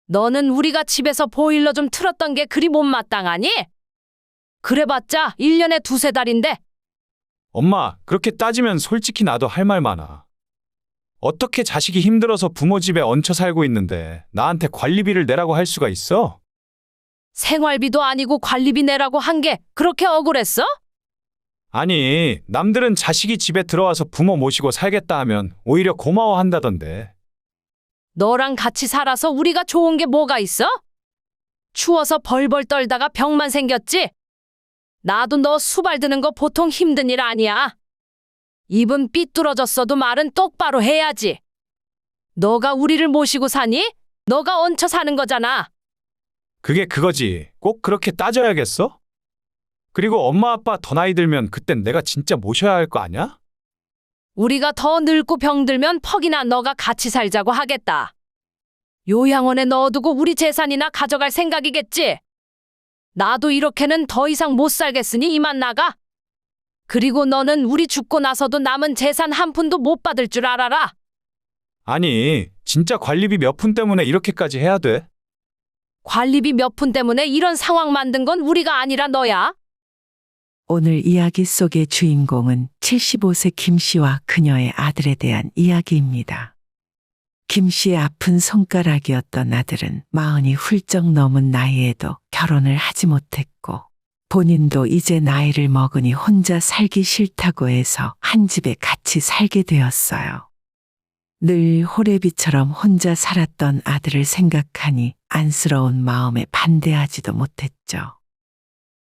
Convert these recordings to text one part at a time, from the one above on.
너는 우리가 집에서 보일러 좀 틀었던 게 그리 못마땅하니? 그래봤자 1년에 두세 달인데. 엄마, 그렇게 따지면 솔직히 나도 할 말 많아. 어떻게 자식이 힘들어서 부모 집에 얹혀 살고 있는데 나한테 관리비를 내라고 할 수가 있어? 생활비도 아니고 관리비 내라고 한 게 그렇게 억울했어? 아니, 남들은 자식이 집에 들어와서 부모 모시고 살겠다 하면 오히려 고마워한다던데. 너랑 같이 살아서 우리가 좋은 게 뭐가 있어? 추워서 벌벌 떨다가 병만 생겼지? 나도 너 수발 드는 거 보통 힘든 일 아니야. 입은 삐뚤어졌어도 말은 똑바로 해야지. 너가 우리를 모시고 사니? 너가 얹혀 사는 거잖아. 그게 그거지. 꼭 그렇게 따져야겠어? 그리고 엄마 아빠 더 나이 들면 그땐 내가 진짜 모셔야 할 거 아냐? 우리가 더 늙고 병들면 퍽이나 너가 같이 살자고 하겠다. 요양원에 넣어두고 우리 재산이나 가져갈 생각이겠지? 나도 이렇게는 더 이상 못 살겠으니 이만 나가. 그리고 너는 우리 죽고 나서도 남은 재산 한 푼도 못 받을 줄 알아라. 아니, 진짜 관리비 몇 푼 때문에 이렇게까지 해야 돼? 관리비 몇 푼 때문에 이런 상황 만든 건 우리가 아니라 너야. 오늘 이야기 속의 주인공은 75세 김 씨와 그녀의 아들에 대한 이야기입니다. 김 씨의 아픈 손가락이었던 아들은 40이 훌쩍 넘은 나이에도 결혼을 하지 못했고 본인도 이제 나이를 먹으니 혼자 살기 싫다고 해서 한 집에 같이 살게 되었어요. 늘 호래비처럼 혼자 살았던 아들을 생각하니 안쓰러운 마음에 반대하지도 못했죠.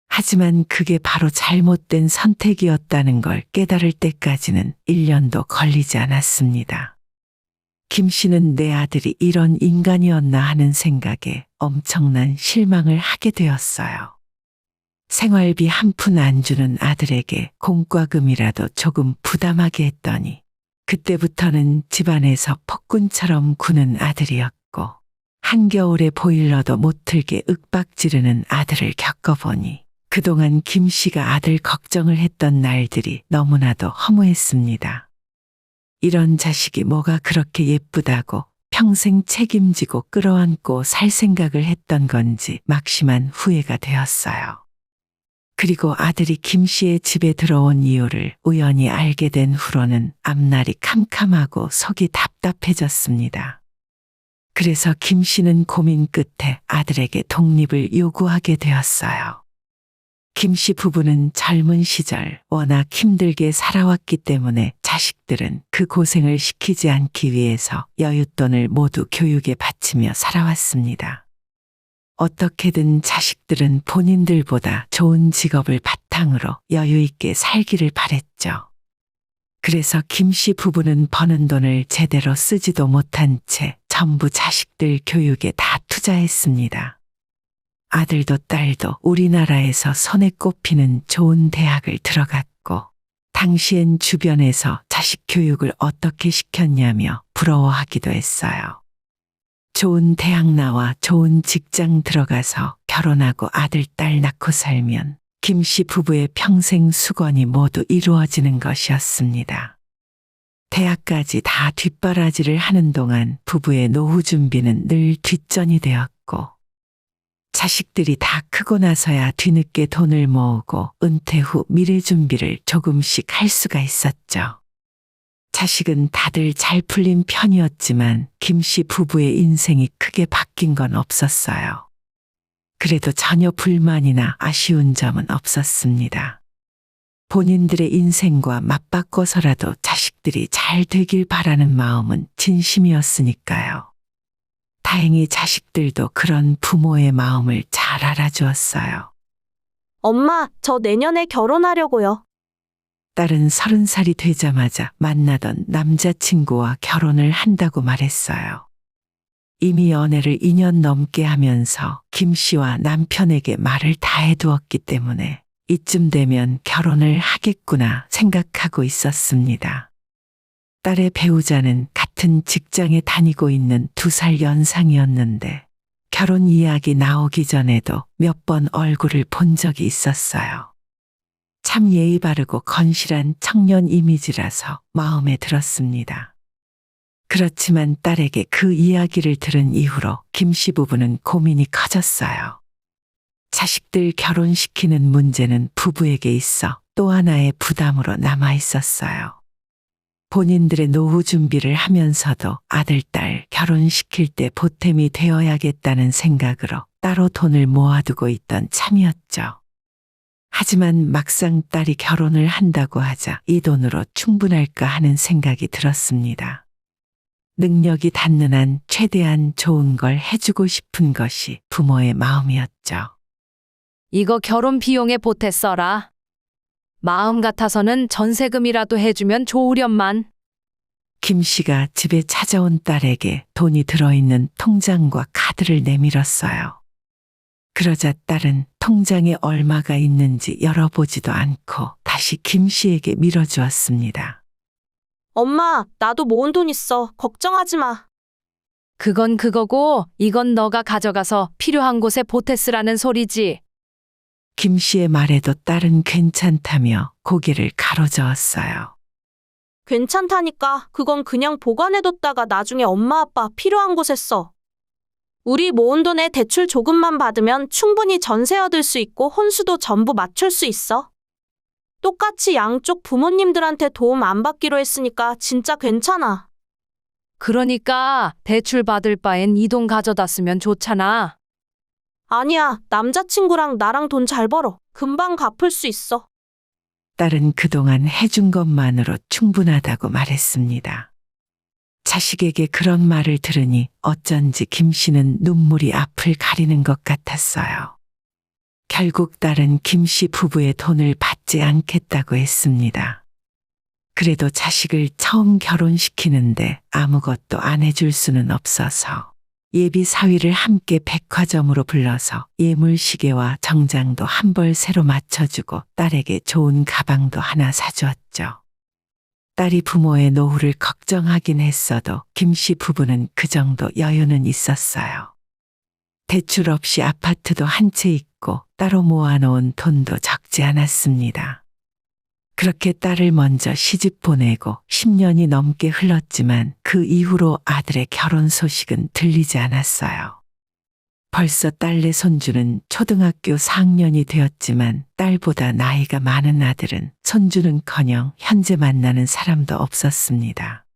하지만 그게 바로 잘못된 선택이었다는 걸 깨달을 때까지는 1년도 걸리지 않았습니다. 김 씨는 내 아들이 이런 인간이었나 하는 생각에 엄청난 실망을 하게 되었어요. 생활비 한 푼 안 주는 아들에게 공과금이라도 조금 부담하게 했더니 그때부터는 집안에서 폭군처럼 구는 아들이었고 한겨울에 보일러도 못 틀게 윽박 지르는 아들을 겪어보니 그동안 김 씨가 아들 걱정을 했던 날들이 너무나도 허무했습니다. 이런 자식이 뭐가 그렇게 예쁘다고 평생 책임지고 끌어안고 살 생각을 했던 건지 막심한 후회가 되었어요. 그리고 아들이 김 씨의 집에 들어온 이유를 우연히 알게 된 후로는 앞날이 캄캄하고 속이 답답해졌습니다. 그래서 김 씨는 고민 끝에 아들에게 독립을 요구하게 되었어요. 김 씨 부부는 젊은 시절 워낙 힘들게 살아왔기 때문에 자식들은 그 고생을 시키지 않기 위해서 여윳돈을 모두 교육에 바치며 살아왔습니다. 어떻게든 자식들은 본인들보다 좋은 직업을 바탕으로 여유 있게 살기를 바랬죠. 그래서 김 씨 부부는 버는 돈을 제대로 쓰지도 못한 채 전부 자식들 교육에 다 투자했습니다. 아들도 딸도 우리나라에서 손에 꼽히는 좋은 대학을 들어갔고 당시엔 주변에서 자식 교육을 어떻게 시켰냐며 부러워하기도 했어요. 좋은 대학 나와 좋은 직장 들어가서 결혼하고 아들, 딸 낳고 살면 김 씨 부부의 평생 수건이 모두 이루어지는 것이었습니다. 대학까지 다 뒷바라지를 하는 동안 부부의 노후 준비는 늘 뒷전이 되었고 자식들이 다 크고 나서야 뒤늦게 돈을 모으고 은퇴 후 미래 준비를 조금씩 할 수가 있었죠. 자식은 다들 잘 풀린 편이었지만 김 씨 부부의 인생이 크게 바뀐 건 없었어요. 그래도 전혀 불만이나 아쉬운 점은 없었습니다. 본인들의 인생과 맞바꿔서라도 자식들이 잘 되길 바라는 마음은 진심이었으니까요. 다행히 자식들도 그런 부모의 마음을 잘 알아주었어요. 엄마, 저 내년에 결혼하려고요. 딸은 30살이 되자마자 만나던 남자친구와 결혼을 한다고 말했어요. 이미 연애를 2년 넘게 하면서 김 씨와 남편에게 말을 다 해두었기 때문에 이쯤 되면 결혼을 하겠구나 생각하고 있었습니다. 딸의 배우자는 같은 직장에 다니고 있는 2살 연상이었는데 결혼 이야기 나오기 전에도 몇 번 얼굴을 본 적이 있었어요. 참 예의 바르고 건실한 청년 이미지라서 마음에 들었습니다. 그렇지만 딸에게 그 이야기를 들은 이후로 김씨 부부는 고민이 커졌어요. 자식들 결혼시키는 문제는 부부에게 있어 또 하나의 부담으로 남아 있었어요. 본인들의 노후 준비를 하면서도 아들, 딸 결혼시킬 때 보탬이 되어야겠다는 생각으로 따로 돈을 모아두고 있던 참이었죠. 하지만 막상 딸이 결혼을 한다고 하자 이 돈으로 충분할까 하는 생각이 들었습니다. 능력이 닿는 한 최대한 좋은 걸 해주고 싶은 것이 부모의 마음이었죠. 이거 결혼 비용에 보태 써라. 마음 같아서는 전세금이라도 해주면 좋으련만. 김 씨가 집에 찾아온 딸에게 돈이 들어있는 통장과 카드를 내밀었어요. 그러자 딸은 통장에 얼마가 있는지 열어보지도 않고 다시 김 씨에게 밀어주었습니다. 엄마, 나도 모은 돈 있어. 걱정하지 마. 그건 그거고 이건 너가 가져가서 필요한 곳에 보태 쓰라는 소리지. 김 씨의 말에도 딸은 괜찮다며 고개를 가로저었어요. 괜찮다니까. 그건 그냥 보관해뒀다가 나중에 엄마 아빠 필요한 곳에 써. 우리 모은 돈에 대출 조금만 받으면 충분히 전세 얻을 수 있고 혼수도 전부 맞출 수 있어. 똑같이 양쪽 부모님들한테 도움 안 받기로 했으니까 진짜 괜찮아. 그러니까 대출 받을 바엔 이 돈 가져다 쓰면 좋잖아. 아니야, 남자친구랑 나랑 돈 잘 벌어. 금방 갚을 수 있어. 딸은 그동안 해준 것만으로 충분하다고 말했습니다. 자식에게 그런 말을 들으니 어쩐지 김 씨는 눈물이 앞을 가리는 것 같았어요. 결국 딸은 김 씨 부부의 돈을 받지 않겠다고 했습니다. 그래도 자식을 처음 결혼시키는데 아무것도 안 해줄 수는 없어서 예비 사위를 함께 백화점으로 불러서 예물 시계와 정장도 한 벌 새로 맞춰주고 딸에게 좋은 가방도 하나 사주었죠. 딸이 부모의 노후를 걱정하긴 했어도 김 씨 부부는 그 정도 여유는 있었어요. 대출 없이 아파트도 한 채 있고 따로 모아놓은 돈도 적지 않았습니다. 그렇게 딸을 먼저 시집 보내고 10년이 넘게 흘렀지만 그 이후로 아들의 결혼 소식은 들리지 않았어요. 벌써 딸네 손주는 초등학교 4학년이 되었지만 딸보다 나이가 많은 아들은 손주는커녕 현재 만나는 사람도 없었습니다.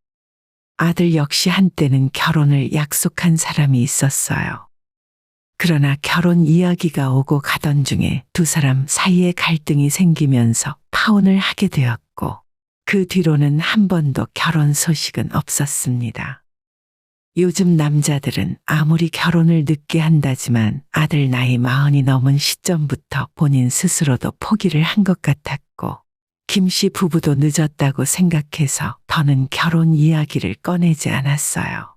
아들 역시 한때는 결혼을 약속한 사람이 있었어요. 그러나 결혼 이야기가 오고 가던 중에 두 사람 사이에 갈등이 생기면서 파혼을 하게 되었고 그 뒤로는 한 번도 결혼 소식은 없었습니다. 요즘 남자들은 아무리 결혼을 늦게 한다지만 아들 나이 40이 넘은 시점부터 본인 스스로도 포기를 한 것 같았고 김 씨 부부도 늦었다고 생각해서 더는 결혼 이야기를 꺼내지 않았어요.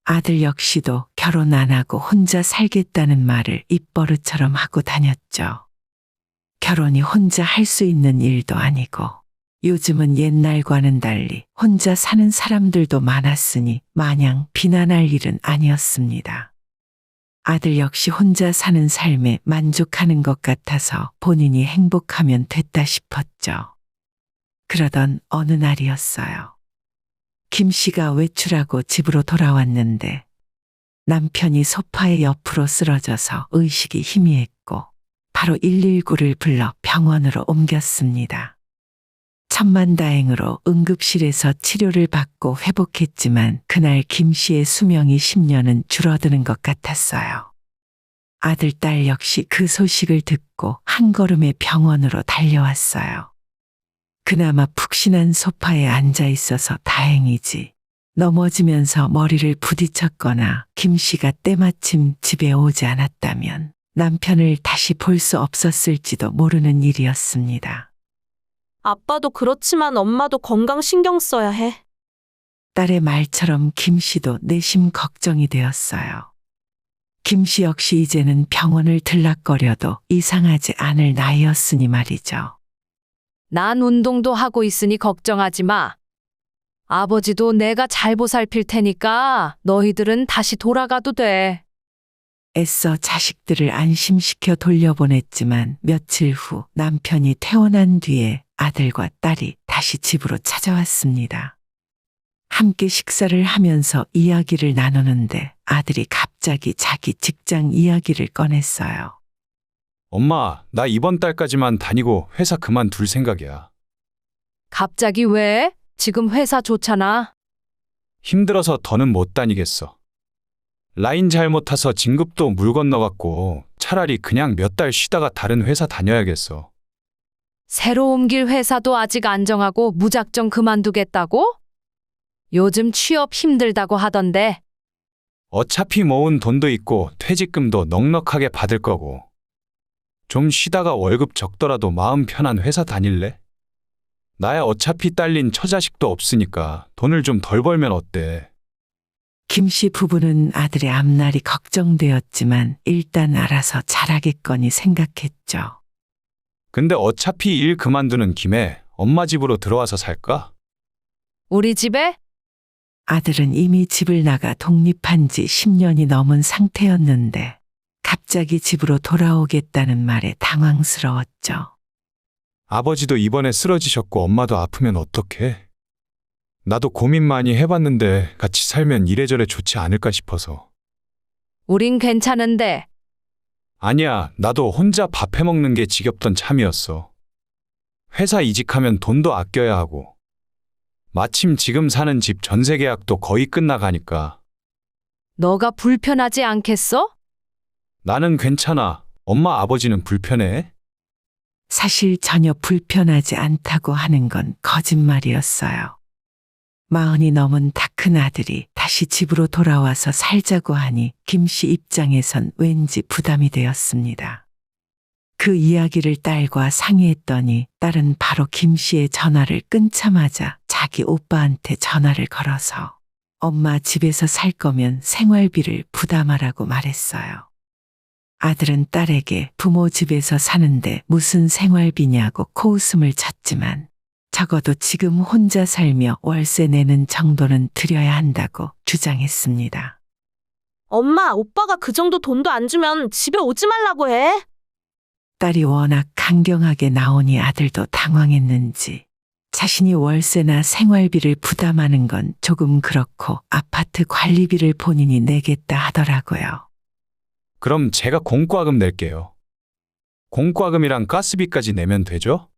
아들 역시도 결혼 안 하고 혼자 살겠다는 말을 입버릇처럼 하고 다녔죠. 결혼이 혼자 할 수 있는 일도 아니고 요즘은 옛날과는 달리 혼자 사는 사람들도 많았으니 마냥 비난할 일은 아니었습니다. 아들 역시 혼자 사는 삶에 만족하는 것 같아서 본인이 행복하면 됐다 싶었죠. 그러던 어느 날이었어요. 김 씨가 외출하고 집으로 돌아왔는데 남편이 소파의 옆으로 쓰러져서 의식이 희미했고 바로 119를 불러 병원으로 옮겼습니다. 천만다행으로 응급실에서 치료를 받고 회복했지만 그날 김 씨의 수명이 10년은 줄어드는 것 같았어요. 아들, 딸 역시 그 소식을 듣고 한 걸음에 병원으로 달려왔어요. 그나마 푹신한 소파에 앉아 있어서 다행이지. 넘어지면서 머리를 부딪혔거나 김 씨가 때마침 집에 오지 않았다면 남편을 다시 볼 수 없었을지도 모르는 일이었습니다. 아빠도 그렇지만 엄마도 건강 신경 써야 해. 딸의 말처럼 김 씨도 내심 걱정이 되었어요. 김 씨 역시 이제는 병원을 들락거려도 이상하지 않을 나이였으니 말이죠. 난 운동도 하고 있으니 걱정하지 마. 아버지도 내가 잘 보살필 테니까 너희들은 다시 돌아가도 돼. 애써 자식들을 안심시켜 돌려보냈지만 며칠 후 남편이 퇴원한 뒤에 아들과 딸이 다시 집으로 찾아왔습니다. 함께 식사를 하면서 이야기를 나누는데 아들이 갑자기 자기 직장 이야기를 꺼냈어요. 엄마, 나 이번 달까지만 다니고 회사 그만둘 생각이야. 갑자기 왜? 지금 회사 좋잖아. 힘들어서 더는 못 다니겠어. 라인 잘못 타서 진급도 물 건너갔고 차라리 그냥 몇 달 쉬다가 다른 회사 다녀야겠어. 새로 옮길 회사도 아직 안 정하고 무작정 그만두겠다고? 요즘 취업 힘들다고 하던데. 어차피 모은 돈도 있고 퇴직금도 넉넉하게 받을 거고. 좀 쉬다가 월급 적더라도 마음 편한 회사 다닐래? 나야 어차피 딸린 처자식도 없으니까 돈을 좀 덜 벌면 어때? 김 씨 부부는 아들의 앞날이 걱정되었지만 일단 알아서 잘하겠거니 생각했죠. 근데 어차피 일 그만두는 김에 엄마 집으로 들어와서 살까? 우리 집에? 아들은 이미 집을 나가 독립한 지 10년이 넘은 상태였는데 갑자기 집으로 돌아오겠다는 말에 당황스러웠죠. 아버지도 이번에 쓰러지셨고 엄마도 아프면 어떡해? 나도 고민 많이 해봤는데 같이 살면 이래저래 좋지 않을까 싶어서. 우린 괜찮은데. 아니야, 나도 혼자 밥 해먹는 게 지겹던 참이었어. 회사 이직하면 돈도 아껴야 하고. 마침 지금 사는 집 전세 계약도 거의 끝나가니까. 너가 불편하지 않겠어? 나는 괜찮아. 엄마 아버지는 불편해? 사실 전혀 불편하지 않다고 하는 건 거짓말이었어요. 40이 넘은 다 큰 아들이 다시 집으로 돌아와서 살자고 하니 김 씨 입장에선 왠지 부담이 되었습니다. 그 이야기를 딸과 상의했더니 딸은 바로 김 씨의 전화를 끊자마자 자기 오빠한테 전화를 걸어서 엄마 집에서 살 거면 생활비를 부담하라고 말했어요. 아들은 딸에게 부모 집에서 사는데 무슨 생활비냐고 코웃음을 쳤지만 적어도 지금 혼자 살며 월세 내는 정도는 드려야 한다고 주장했습니다. 엄마, 오빠가 그 정도 돈도 안 주면 집에 오지 말라고 해. 딸이 워낙 강경하게 나오니 아들도 당황했는지 자신이 월세나 생활비를 부담하는 건 조금 그렇고 아파트 관리비를 본인이 내겠다 하더라고요. 그럼 제가 공과금 낼게요. 공과금이랑 가스비까지 내면 되죠?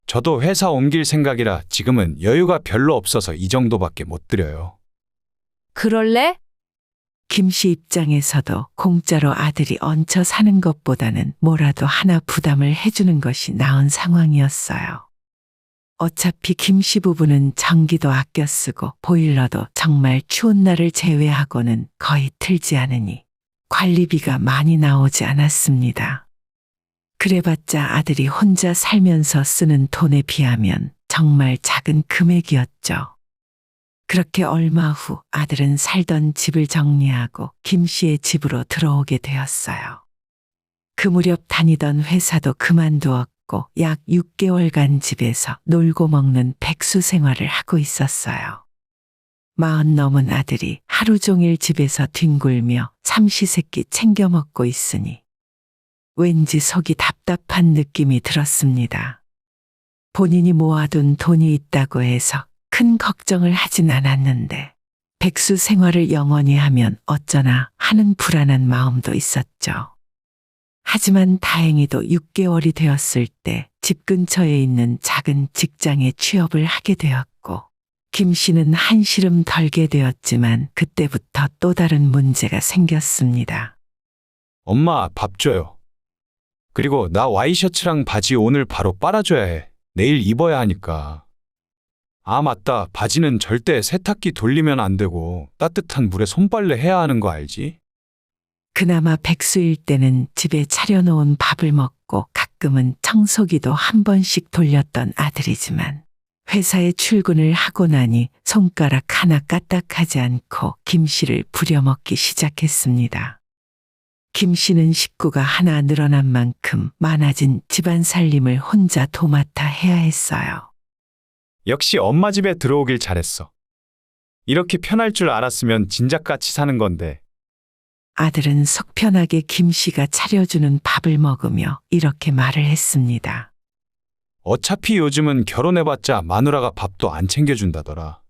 저도 회사 옮길 생각이라 지금은 여유가 별로 없어서 이 정도밖에 못 드려요. 그럴래? 김 씨 입장에서도 공짜로 아들이 얹혀 사는 것보다는 뭐라도 하나 부담을 해주는 것이 나은 상황이었어요. 어차피 김 씨 부부는 전기도 아껴 쓰고 보일러도 정말 추운 날을 제외하고는 거의 틀지 않으니 관리비가 많이 나오지 않았습니다. 그래봤자 아들이 혼자 살면서 쓰는 돈에 비하면 정말 작은 금액이었죠. 그렇게 얼마 후 아들은 살던 집을 정리하고 김 씨의 집으로 들어오게 되었어요. 그 무렵 다니던 회사도 그만두었고 약 6개월간 집에서 놀고 먹는 백수 생활을 하고 있었어요. 40 넘은 아들이 하루 종일 집에서 뒹굴며 삼시세끼 챙겨 먹고 있으니 왠지 속이 답답한 느낌이 들었습니다. 본인이 모아둔 돈이 있다고 해서 큰 걱정을 하진 않았는데 백수 생활을 영원히 하면 어쩌나 하는 불안한 마음도 있었죠. 하지만 다행히도 6개월이 되었을 때 집 근처에 있는 작은 직장에 취업을 하게 되었고 김 씨는 한시름 덜게 되었지만 그때부터 또 다른 문제가 생겼습니다. 엄마, 밥 줘요. 그리고 나 와이셔츠랑 바지 오늘 바로 빨아줘야 해. 내일 입어야 하니까. 아, 맞다. 바지는 절대 세탁기 돌리면 안 되고 따뜻한 물에 손빨래 해야 하는 거 알지? 그나마 백수일 때는 집에 차려놓은 밥을 먹고 가끔은 청소기도 한 번씩 돌렸던 아들이지만 회사에 출근을 하고 나니 손가락 하나 까딱하지 않고 김 씨를 부려먹기 시작했습니다. 김 씨는 식구가 하나 늘어난 만큼 많아진 집안 살림을 혼자 도맡아 해야 했어요. 역시 엄마 집에 들어오길 잘했어. 이렇게 편할 줄 알았으면 진작 같이 사는 건데. 아들은 속 편하게 김 씨가 차려주는 밥을 먹으며 이렇게 말을 했습니다. 어차피 요즘은 결혼해봤자 마누라가 밥도 안 챙겨준다더라.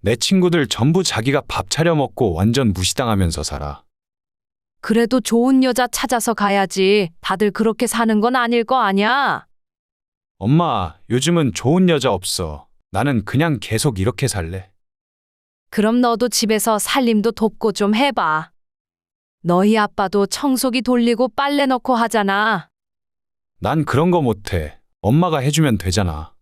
내 친구들 전부 자기가 밥 차려 먹고 완전 무시당하면서 살아. 그래도 좋은 여자 찾아서 가야지. 다들 그렇게 사는 건 아닐 거 아냐? 엄마, 요즘은 좋은 여자 없어. 나는 그냥 계속 이렇게 살래. 그럼 너도 집에서 살림도 돕고 좀 해봐. 너희 아빠도 청소기 돌리고 빨래 넣고 하잖아. 난 그런 거 못해. 엄마가 해주면 되잖아.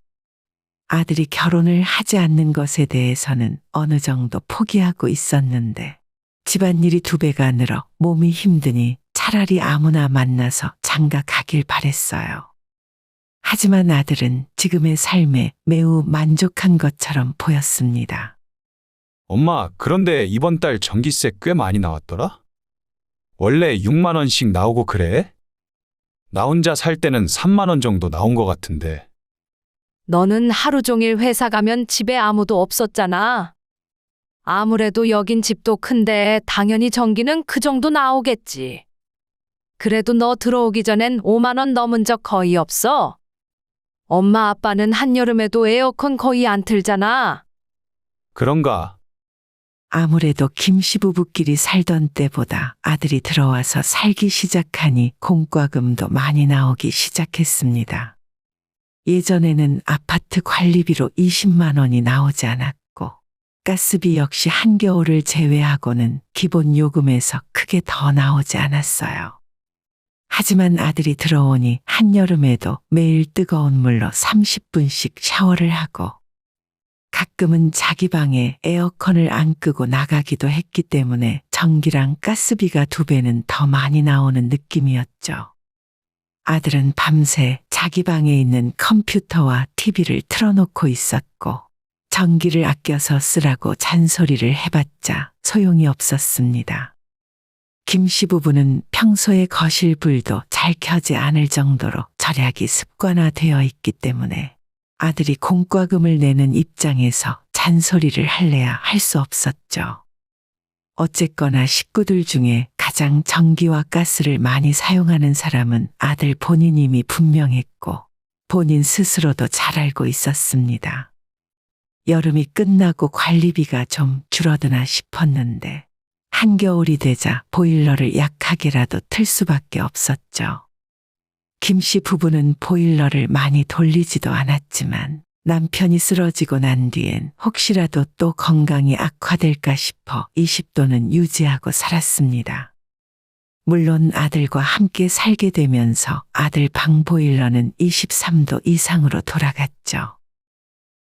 아들이 결혼을 하지 않는 것에 대해서는 어느 정도 포기하고 있었는데 집안일이 2배가 늘어 몸이 힘드니 차라리 아무나 만나서 장가 가길 바랬어요. 하지만 아들은 지금의 삶에 매우 만족한 것처럼 보였습니다. 엄마, 그런데 이번 달 전기세 꽤 많이 나왔더라? 원래 6만 원씩 나오고 그래? 나 혼자 살 때는 3만 원 정도 나온 것 같은데. 너는 하루 종일 회사 가면 집에 아무도 없었잖아. 아무래도 여긴 집도 큰데 당연히 전기는 그 정도 나오겠지. 그래도 너 들어오기 전엔 5만 원 넘은 적 거의 없어. 엄마 아빠는 한여름에도 에어컨 거의 안 틀잖아. 그런가? 아무래도 김씨 부부끼리 살던 때보다 아들이 들어와서 살기 시작하니 공과금도 많이 나오기 시작했습니다. 예전에는 아파트 관리비로 20만 원이 나오지 않았고 가스비 역시 한겨울을 제외하고는 기본 요금에서 크게 더 나오지 않았어요. 하지만 아들이 들어오니 한여름에도 매일 뜨거운 물로 30분씩 샤워를 하고 가끔은 자기 방에 에어컨을 안 끄고 나가기도 했기 때문에 전기랑 가스비가 2배는 더 많이 나오는 느낌이었죠. 아들은 밤새 자기 방에 있는 컴퓨터와 TV를 틀어놓고 있었고 전기를 아껴서 쓰라고 잔소리를 해봤자 소용이 없었습니다. 김씨 부부는 평소에 거실 불도 잘 켜지 않을 정도로 절약이 습관화되어 있기 때문에 아들이 공과금을 내는 입장에서 잔소리를 할래야 할 수 없었죠. 어쨌거나 식구들 중에 가장 전기와 가스를 많이 사용하는 사람은 아들 본인임이 분명했고 본인 스스로도 잘 알고 있었습니다. 여름이 끝나고 관리비가 좀 줄어드나 싶었는데 한겨울이 되자 보일러를 약하게라도 틀 수밖에 없었죠. 김씨 부부는 보일러를 많이 돌리지도 않았지만 남편이 쓰러지고 난 뒤엔 혹시라도 또 건강이 악화될까 싶어 20도는 유지하고 살았습니다. 물론 아들과 함께 살게 되면서 아들 방 보일러는 23도 이상으로 돌아갔죠.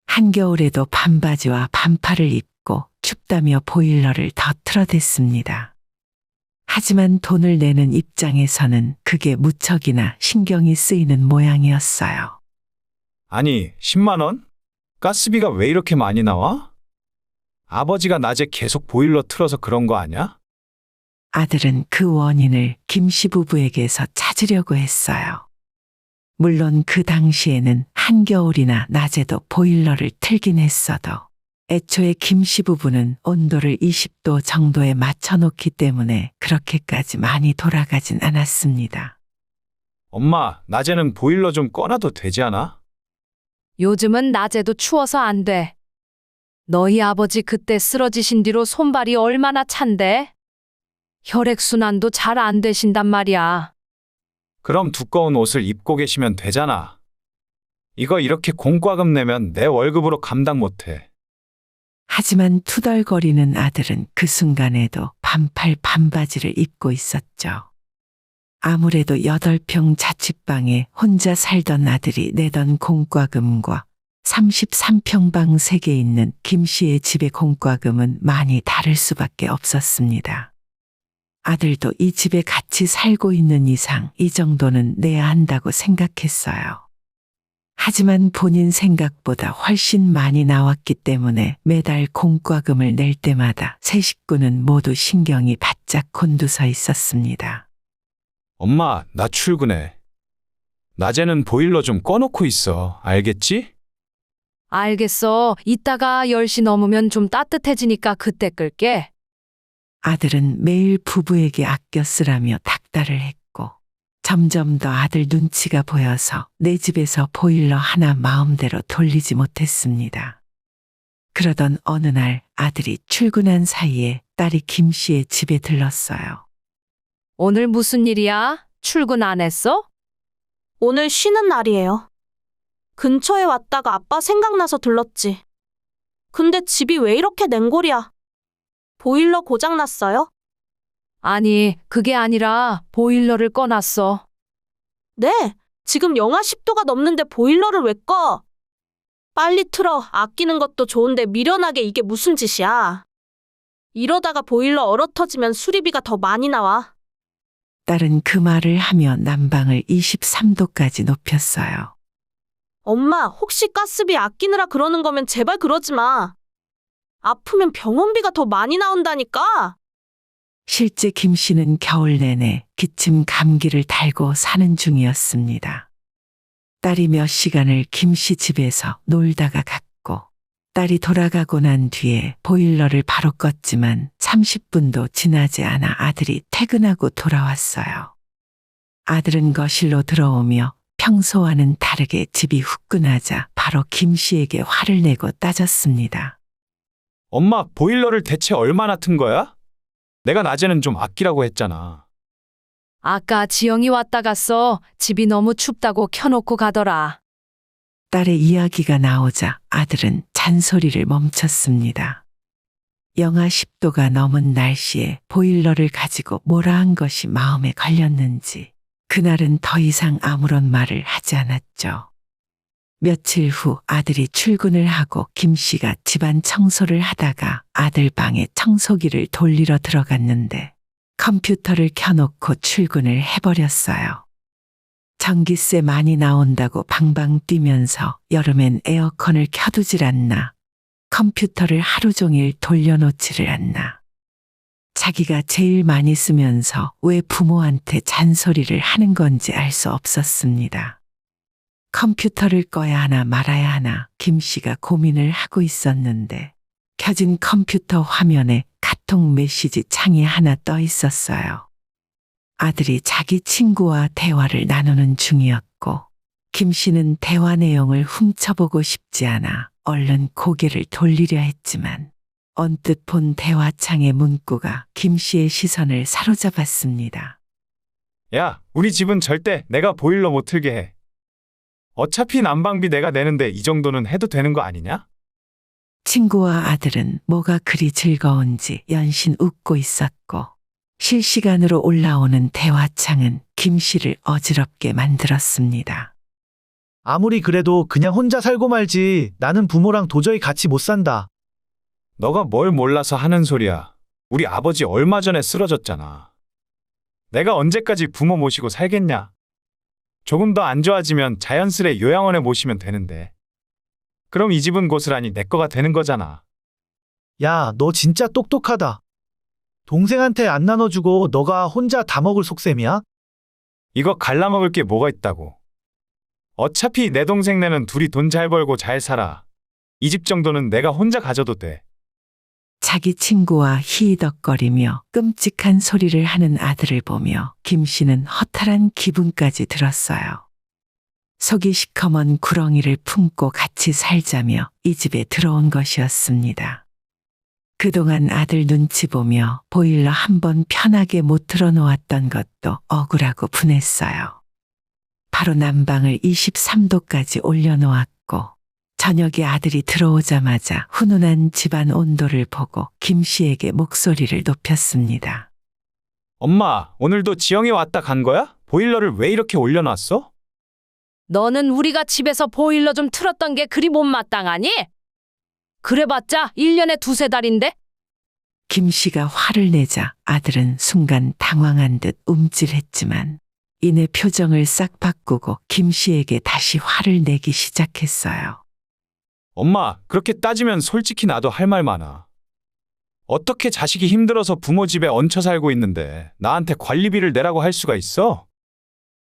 한겨울에도 반바지와 반팔을 입고 춥다며 보일러를 더 틀어댔습니다. 하지만 돈을 내는 입장에서는 그게 무척이나 신경이 쓰이는 모양이었어요. 아니, 10만 원? 가스비가 왜 이렇게 많이 나와? 아버지가 낮에 계속 보일러 틀어서 그런 거 아냐? 아들은 그 원인을 김씨 부부에게서 찾으려고 했어요. 물론 그 당시에는 한겨울이나 낮에도 보일러를 틀긴 했어도 애초에 김씨 부부는 온도를 20도 정도에 맞춰놓기 때문에 그렇게까지 많이 돌아가진 않았습니다. 엄마, 낮에는 보일러 좀 꺼놔도 되지 않아? 요즘은 낮에도 추워서 안 돼. 너희 아버지 그때 쓰러지신 뒤로 손발이 얼마나 찬데? 혈액순환도 잘 안 되신단 말이야. 그럼 두꺼운 옷을 입고 계시면 되잖아. 이거 이렇게 공과금 내면 내 월급으로 감당 못해. 하지만 투덜거리는 아들은 그 순간에도 반팔 반바지를 입고 있었죠. 아무래도 8평 자취방에 혼자 살던 아들이 내던 공과금과 33평방 3개 있는 김씨의 집의 공과금은 많이 다를 수밖에 없었습니다. 아들도 이 집에 같이 살고 있는 이상 이 정도는 내야 한다고 생각했어요. 하지만 본인 생각보다 훨씬 많이 나왔기 때문에 매달 공과금을 낼 때마다 세 식구는 모두 신경이 바짝 곤두서 있었습니다. 엄마, 나 출근해. 낮에는 보일러 좀 꺼놓고 있어. 알겠지? 알겠어. 이따가 10시 넘으면 좀 따뜻해지니까 그때 끌게. 아들은 매일 부부에게 아껴 쓰라며 닥달을 했고 점점 더 아들 눈치가 보여서 내 집에서 보일러 하나 마음대로 돌리지 못했습니다. 그러던 어느 날 아들이 출근한 사이에 딸이 김 씨의 집에 들렀어요. 오늘 무슨 일이야? 출근 안 했어? 오늘 쉬는 날이에요. 근처에 왔다가 아빠 생각나서 들렀지. 근데 집이 왜 이렇게 냉골이야? 보일러 고장났어요? 아니, 그게 아니라 보일러를 꺼놨어. 네, 지금 영하 10도가 넘는데 보일러를 왜 꺼? 빨리 틀어. 아끼는 것도 좋은데 미련하게 이게 무슨 짓이야? 이러다가 보일러 얼어 터지면 수리비가 더 많이 나와. 딸은 그 말을 하며 난방을 23도까지 높였어요. 엄마, 혹시 가스비 아끼느라 그러는 거면 제발 그러지 마. 아프면 병원비가 더 많이 나온다니까. 실제 김 씨는 겨울 내내 기침 감기를 달고 사는 중이었습니다. 딸이 몇 시간을 김 씨 집에서 놀다가 갔고, 딸이 돌아가고 난 뒤에 보일러를 바로 껐지만 30분도 지나지 않아 아들이 퇴근하고 돌아왔어요. 아들은 거실로 들어오며 평소와는 다르게 집이 후끈하자 바로 김 씨에게 화를 내고 따졌습니다. 엄마, 보일러를 대체 얼마나 튼 거야? 내가 낮에는 좀 아끼라고 했잖아. 아까 지영이 왔다 갔어. 집이 너무 춥다고 켜놓고 가더라. 딸의 이야기가 나오자 아들은 잔소리를 멈췄습니다. 영하 10도가 넘은 날씨에 보일러를 가지고 뭐라 한 것이 마음에 걸렸는지 그날은 더 이상 아무런 말을 하지 않았죠. 며칠 후 아들이 출근을 하고 김 씨가 집안 청소를 하다가 아들 방에 청소기를 돌리러 들어갔는데 컴퓨터를 켜놓고 출근을 해버렸어요. 전기세 많이 나온다고 방방 뛰면서 여름엔 에어컨을 켜두질 않나, 컴퓨터를 하루 종일 돌려놓지를 않나. 자기가 제일 많이 쓰면서 왜 부모한테 잔소리를 하는 건지 알 수 없었습니다. 컴퓨터를 꺼야 하나 말아야 하나 김 씨가 고민을 하고 있었는데 켜진 컴퓨터 화면에 카톡 메시지 창이 하나 떠 있었어요. 아들이 자기 친구와 대화를 나누는 중이었고 김 씨는 대화 내용을 훔쳐보고 싶지 않아 얼른 고개를 돌리려 했지만 언뜻 본 대화창의 문구가 김 씨의 시선을 사로잡았습니다. 야, 우리 집은 절대 내가 보일러 못 틀게 해. 어차피 난방비 내가 내는데 이 정도는 해도 되는 거 아니냐? 친구와 아들은 뭐가 그리 즐거운지 연신 웃고 있었고 실시간으로 올라오는 대화창은 김 씨를 어지럽게 만들었습니다. 아무리 그래도 그냥 혼자 살고 말지. 나는 부모랑 도저히 같이 못 산다. 너가 뭘 몰라서 하는 소리야. 우리 아버지 얼마 전에 쓰러졌잖아. 내가 언제까지 부모 모시고 살겠냐? 조금 더 안 좋아지면 자연스레 요양원에 모시면 되는데. 그럼 이 집은 고스란히 내 거가 되는 거잖아. 야, 너 진짜 똑똑하다. 동생한테 안 나눠주고 너가 혼자 다 먹을 속셈이야? 이거 갈라먹을 게 뭐가 있다고. 어차피 내 동생네는 둘이 돈 잘 벌고 잘 살아. 이 집 정도는 내가 혼자 가져도 돼. 자기 친구와 히히덕거리며 끔찍한 소리를 하는 아들을 보며 김 씨는 허탈한 기분까지 들었어요. 속이 시커먼 구렁이를 품고 같이 살자며 이 집에 들어온 것이었습니다. 그동안 아들 눈치 보며 보일러 한번 편하게 못 틀어놓았던 것도 억울하고 분했어요. 바로 난방을 23도까지 올려놓았고 저녁에 아들이 들어오자마자 훈훈한 집안 온도를 보고 김 씨에게 목소리를 높였습니다. 엄마, 오늘도 지영이 왔다 간 거야? 보일러를 왜 이렇게 올려놨어? 너는 우리가 집에서 보일러 좀 틀었던 게 그리 못마땅하니? 그래봤자 1년에 두세 달인데? 김 씨가 화를 내자 아들은 순간 당황한 듯 움찔했지만 이내 표정을 싹 바꾸고 김 씨에게 다시 화를 내기 시작했어요. 엄마, 그렇게 따지면 솔직히 나도 할 말 많아. 어떻게 자식이 힘들어서 부모 집에 얹혀 살고 있는데 나한테 관리비를 내라고 할 수가 있어?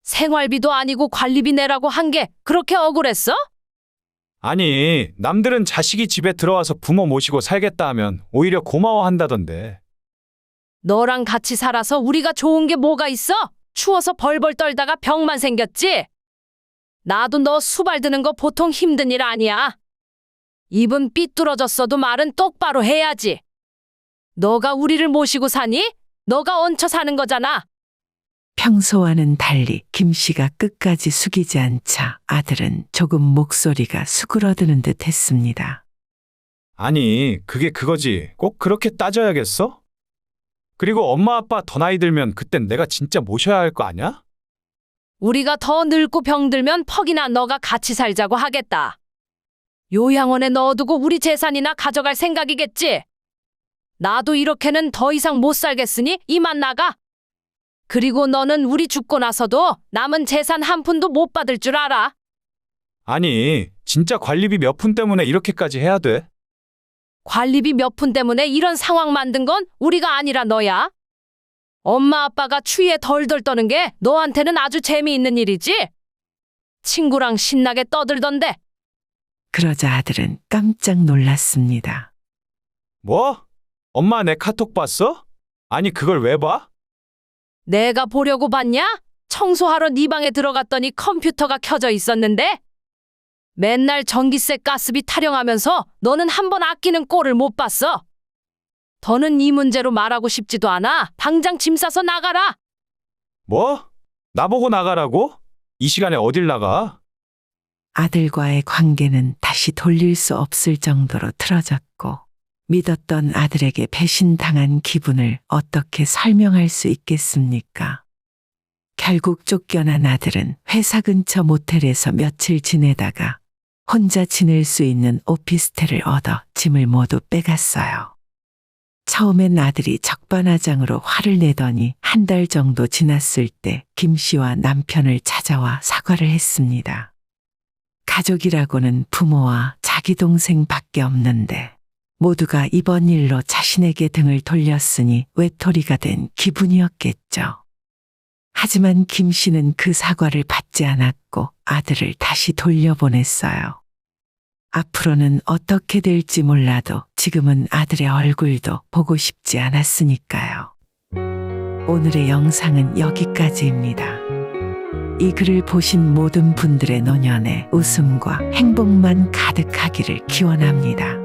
생활비도 아니고 관리비 내라고 한 게 그렇게 억울했어? 아니, 남들은 자식이 집에 들어와서 부모 모시고 살겠다 하면 오히려 고마워한다던데. 너랑 같이 살아서 우리가 좋은 게 뭐가 있어? 추워서 벌벌 떨다가 병만 생겼지? 나도 너 수발 드는 거 보통 힘든 일 아니야. 입은 삐뚤어졌어도 말은 똑바로 해야지. 너가 우리를 모시고 사니? 너가 얹혀 사는 거잖아. 평소와는 달리 김 씨가 끝까지 숙이지 않자 아들은 조금 목소리가 수그러드는 듯 했습니다. 아니, 그게 그거지. 꼭 그렇게 따져야겠어? 그리고 엄마 아빠 더 나이 들면 그땐 내가 진짜 모셔야 할 거 아냐? 우리가 더 늙고 병들면 퍽이나 너가 같이 살자고 하겠다. 요양원에 넣어두고 우리 재산이나 가져갈 생각이겠지? 나도 이렇게는 더 이상 못 살겠으니 이만 나가. 그리고 너는 우리 죽고 나서도 남은 재산 한 푼도 못 받을 줄 알아. 아니, 진짜 관리비 몇 푼 때문에 이렇게까지 해야 돼? 관리비 몇 푼 때문에 이런 상황 만든 건 우리가 아니라 너야. 엄마 아빠가 추위에 덜덜 떠는 게 너한테는 아주 재미있는 일이지? 친구랑 신나게 떠들던데. 그러자 아들은 깜짝 놀랐습니다. 뭐? 엄마 내 카톡 봤어? 아니, 그걸 왜 봐? 내가 보려고 봤냐? 청소하러 네 방에 들어갔더니 컴퓨터가 켜져 있었는데? 맨날 전기세 가스비 타령하면서 너는 한 번 아끼는 꼴을 못 봤어. 더는 이 문제로 말하고 싶지도 않아. 당장 짐 싸서 나가라. 뭐? 나보고 나가라고? 이 시간에 어딜 나가? 아들과의 관계는 다시 돌릴 수 없을 정도로 틀어졌고 믿었던 아들에게 배신당한 기분을 어떻게 설명할 수 있겠습니까? 결국 쫓겨난 아들은 회사 근처 모텔에서 며칠 지내다가 혼자 지낼 수 있는 오피스텔을 얻어 짐을 모두 빼갔어요. 처음엔 아들이 적반하장으로 화를 내더니 한 달 정도 지났을 때 김 씨와 남편을 찾아와 사과를 했습니다. 가족이라고는 부모와 자기 동생밖에 없는데 모두가 이번 일로 자신에게 등을 돌렸으니 외톨이가 된 기분이었겠죠. 하지만 김 씨는 그 사과를 받지 않았고 아들을 다시 돌려보냈어요. 앞으로는 어떻게 될지 몰라도 지금은 아들의 얼굴도 보고 싶지 않았으니까요. 오늘의 영상은 여기까지입니다. 이 글을 보신 모든 분들의 노년에 웃음과 행복만 가득하기를 기원합니다.